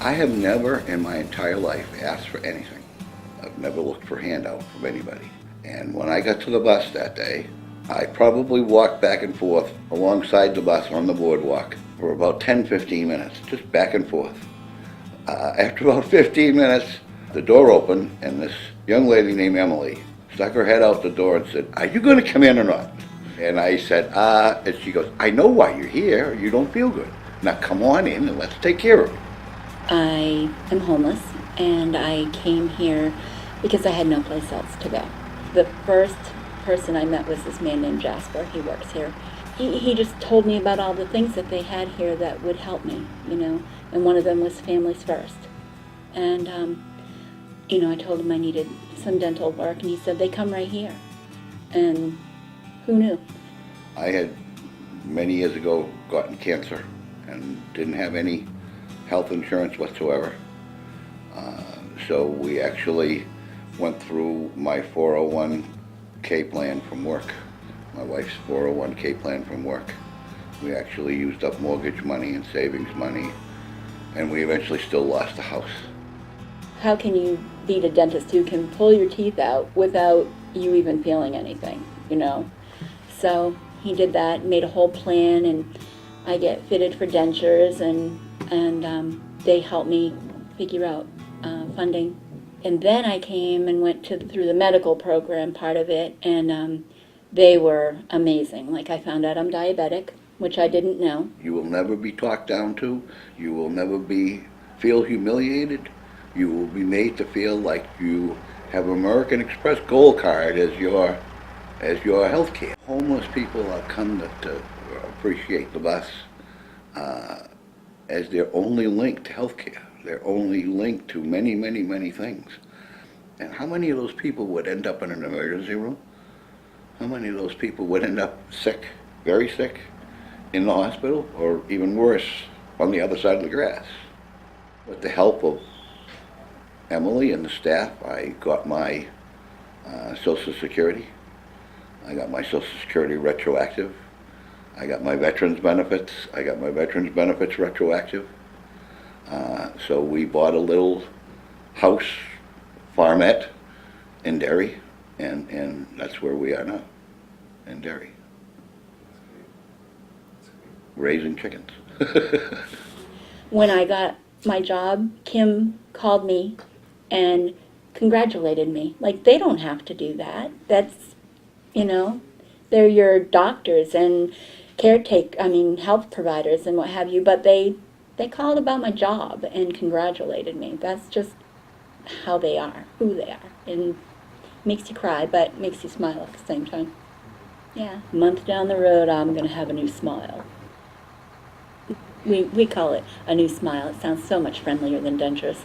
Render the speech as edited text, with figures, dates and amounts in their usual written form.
I have never in my entire life asked for anything. I've never looked for a handout from anybody. And when I got to the bus that day, I probably walked back and forth alongside the bus on the boardwalk for about 10-15 minutes, just back and forth. After about 15 minutes, the door opened and this young lady named Emily stuck her head out the door and said, "Are you going to come in or not?" And I said, and she goes, "I know why you're here. You don't feel good. Now come on in and let's take care of you." I am homeless, and I came here because I had no place else to go. The first person I met was this man named Jasper. He works here. He just told me about all the things that they had here that would help me, and one of them was Families First. And, I told him I needed some dental work, and he said, "They come right here." And who knew? I had many years ago gotten cancer and didn't have any health insurance whatsoever. So we actually went through my 401k plan from work, my wife's 401k plan from work. We actually used up mortgage money and savings money, and we eventually still lost the house. How can you beat a dentist who can pull your teeth out without you even feeling anything, So he did that, made a whole plan, and I get fitted for dentures, and they helped me figure out funding. And then I came and went through the medical program part of it, and they were amazing. Like, I found out I'm diabetic, which I didn't know. You will never be talked down to. You will never feel humiliated. You will be made to feel like you have American Express Gold Card as your health care. Homeless people have come to appreciate the bus as their only link to health care, their only link to many, many, many things. And how many of those people would end up in an emergency room? How many of those people would end up sick, very sick, in the hospital, or even worse, on the other side of the grass? With the help of Emily and the staff, I got my Social Security. I got my Social Security retroactive. I got my veterans benefits. I got my veterans benefits retroactive. So we bought a little house, farmette in Derry, and that's where we are now, in Derry. Raising chickens. When I got my job, Kim called me and congratulated me. Like, they don't have to do that. That's, they're your doctors and health providers and what have you, but they called about my job and congratulated me. That's just how they are, who they are. And makes you cry, but makes you smile at the same time. Yeah, a month down the road, I'm going to have a new smile. We call it a new smile. It sounds so much friendlier than dentures.